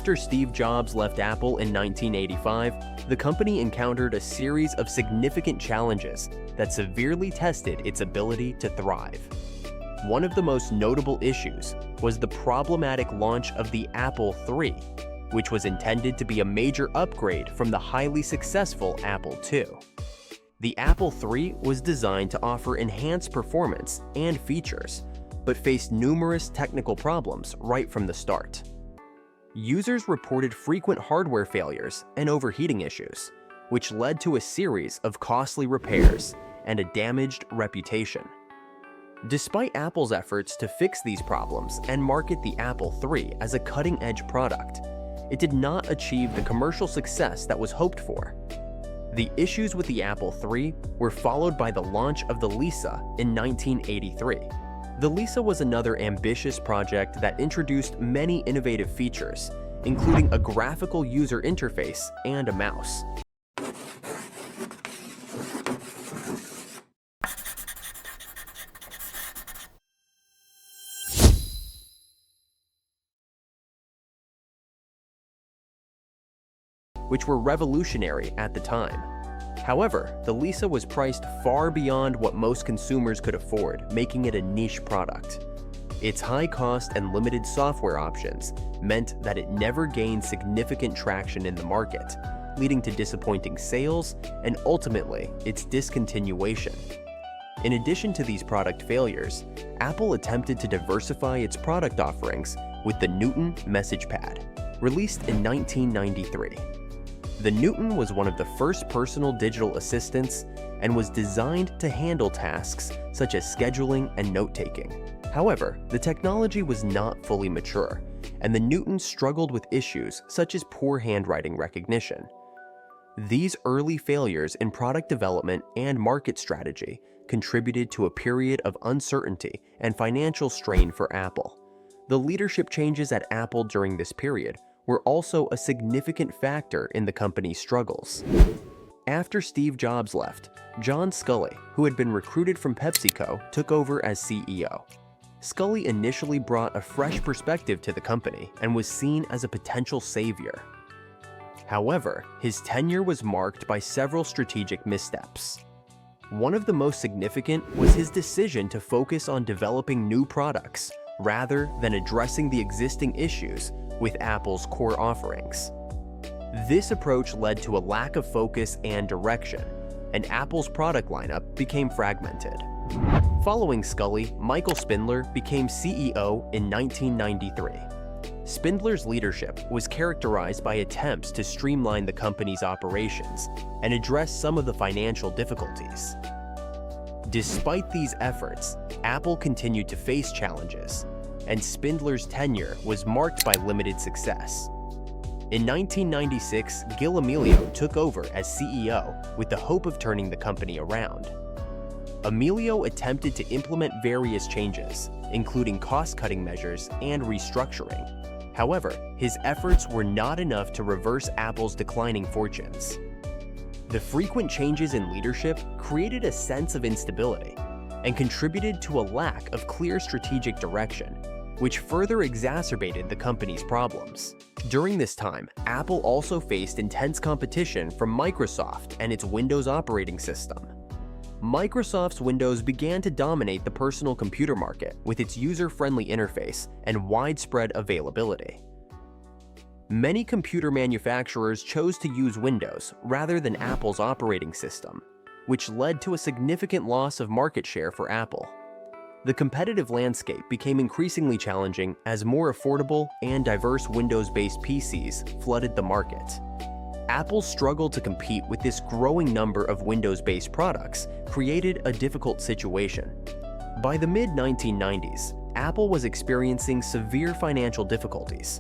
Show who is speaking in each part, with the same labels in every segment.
Speaker 1: After Steve Jobs left Apple in 1985, the company encountered a series of significant challenges that severely tested its ability to thrive. One of the most notable issues was the problematic launch of the Apple III, which was intended to be a major upgrade from the highly successful Apple II. The Apple III was designed to offer enhanced performance and features, but faced numerous technical problems right from the start. Users reported frequent hardware failures and overheating issues, which led to a series of costly repairs and a damaged reputation. Despite Apple's efforts to fix these problems and market the Apple III as a cutting-edge product, it did not achieve the commercial success that was hoped for. The issues with the Apple III were followed by the launch of the Lisa in 1983. The Lisa was another ambitious project that introduced many innovative features, including a graphical user interface and a mouse. Which were revolutionary at the time. However, the Lisa was priced far beyond what most consumers could afford, making it a niche product. Its high cost and limited software options meant that it never gained significant traction in the market, leading to disappointing sales and ultimately its discontinuation. In addition to these product failures, Apple attempted to diversify its product offerings with the Newton MessagePad, released in 1993. The Newton was one of the first personal digital assistants and was designed to handle tasks such as scheduling and note-taking. However, the technology was not fully mature, and the Newton struggled with issues such as poor handwriting recognition. These early failures in product development and market strategy contributed to a period of uncertainty and financial strain for Apple. The leadership changes at Apple during this period were also a significant factor in the company's struggles. After Steve Jobs left, John Sculley, who had been recruited from PepsiCo, took over as CEO. Sculley initially brought a fresh perspective to the company and was seen as a potential savior. However, his tenure was marked by several strategic missteps. One of the most significant was his decision to focus on developing new products rather than addressing the existing issues with Apple's core offerings. This approach led to a lack of focus and direction, and Apple's product lineup became fragmented. Following Sculley, Michael Spindler became CEO in 1993. Spindler's leadership was characterized by attempts to streamline the company's operations and address some of the financial difficulties. Despite these efforts, Apple continued to face challenges, and Spindler's tenure was marked by limited success. In 1996, Gil Amelio took over as CEO with the hope of turning the company around. Amelio attempted to implement various changes, including cost-cutting measures and restructuring. However, his efforts were not enough to reverse Apple's declining fortunes. The frequent changes in leadership created a sense of instability and contributed to a lack of clear strategic direction, which further exacerbated the company's problems. During this time, Apple also faced intense competition from Microsoft and its Windows operating system. Microsoft's Windows began to dominate the personal computer market with its user-friendly interface and widespread availability. Many computer manufacturers chose to use Windows rather than Apple's operating system, which led to a significant loss of market share for Apple. The competitive landscape became increasingly challenging as more affordable and diverse Windows-based PCs flooded the market. Apple's struggle to compete with this growing number of Windows-based products created a difficult situation. By the mid-1990s, Apple was experiencing severe financial difficulties.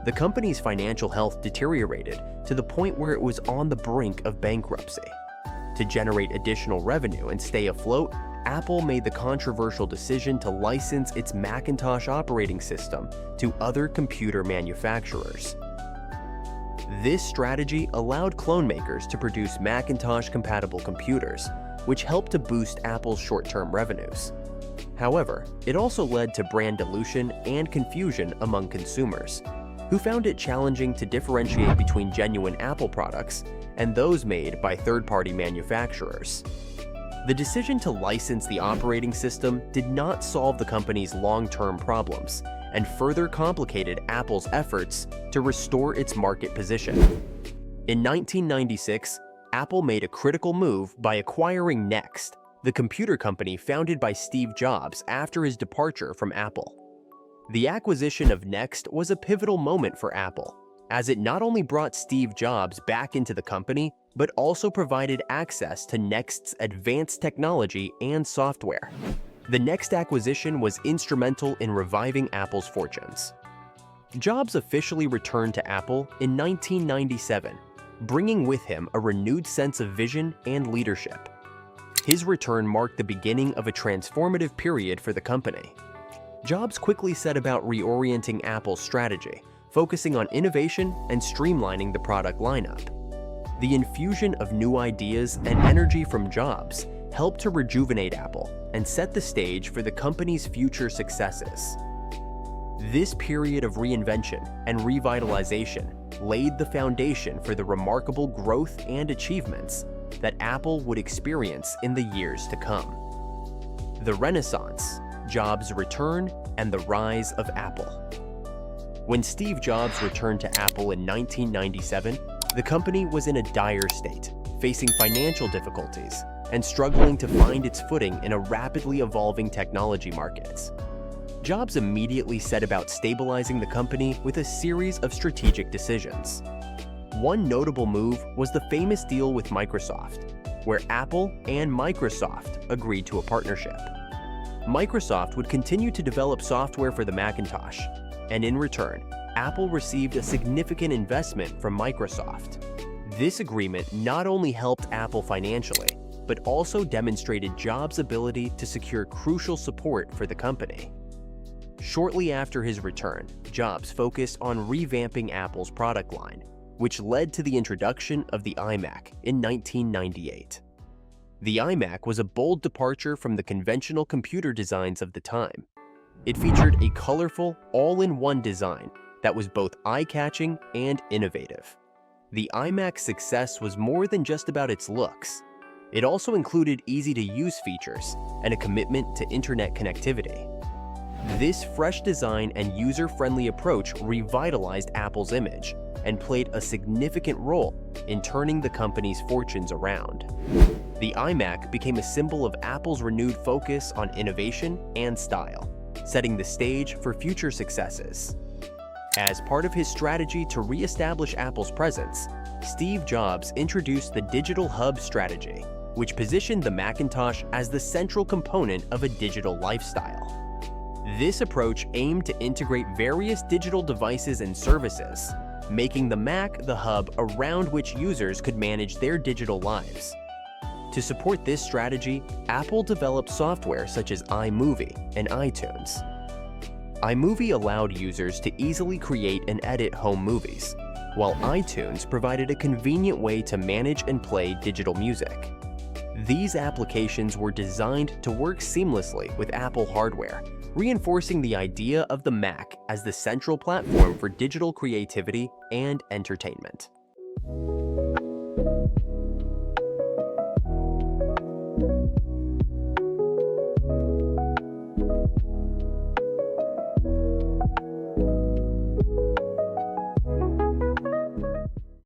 Speaker 1: The company's financial health deteriorated to the point where it was on the brink of bankruptcy. To generate additional revenue and stay afloat, Apple made the controversial decision to license its Macintosh operating system to other computer manufacturers. This strategy allowed clone makers to produce Macintosh-compatible computers, which helped to boost Apple's short-term revenues. However, it also led to brand dilution and confusion among consumers. who found it challenging to differentiate between genuine Apple products and those made by third-party manufacturers. The decision to license the operating system did not solve the company's long-term problems and further complicated Apple's efforts to restore its market position. In 1996, Apple made a critical move by acquiring Next, the computer company founded by Steve Jobs after his departure from Apple. The acquisition of Next was a pivotal moment for Apple, as it not only brought Steve Jobs back into the company, but also provided access to Next's advanced technology and software. The Next acquisition was instrumental in reviving Apple's fortunes. Jobs officially returned to Apple in 1997, bringing with him a renewed sense of vision and leadership. His return marked the beginning of a transformative period for the company. Jobs quickly set about reorienting Apple's strategy, focusing on innovation and streamlining the product lineup. The infusion of new ideas and energy from Jobs helped to rejuvenate Apple and set the stage for the company's future successes. This period of reinvention and revitalization laid the foundation for the remarkable growth and achievements that Apple would experience in the years to come. The Renaissance, Jobs' return, and the rise of Apple. When Steve Jobs returned to Apple in 1997, the company was in a dire state, facing financial difficulties and struggling to find its footing in a rapidly evolving technology market. Jobs immediately set about stabilizing the company with a series of strategic decisions. One notable move was the famous deal with Microsoft, where Apple and Microsoft agreed to a partnership. Microsoft would continue to develop software for the Macintosh, and in return, Apple received a significant investment from Microsoft. This agreement not only helped Apple financially, but also demonstrated Jobs' ability to secure crucial support for the company. Shortly after his return, Jobs focused on revamping Apple's product line, which led to the introduction of the iMac in 1998. The iMac was a bold departure from the conventional computer designs of the time. It featured a colorful, all-in-one design that was both eye-catching and innovative. The iMac's success was more than just about its looks. It also included easy-to-use features and a commitment to internet connectivity. This fresh design and user-friendly approach revitalized Apple's image and played a significant role in turning the company's fortunes around. The iMac became a symbol of Apple's renewed focus on innovation and style, setting the stage for future successes. As part of his strategy to re-establish Apple's presence, Steve Jobs introduced the Digital Hub strategy, which positioned the Macintosh as the central component of a digital lifestyle. This approach aimed to integrate various digital devices and services, making the Mac the hub around which users could manage their digital lives. To support this strategy, Apple developed software such as iMovie and iTunes. iMovie allowed users to easily create and edit home movies, while iTunes provided a convenient way to manage and play digital music. These applications were designed to work seamlessly with Apple hardware, reinforcing the idea of the Mac as the central platform for digital creativity and entertainment.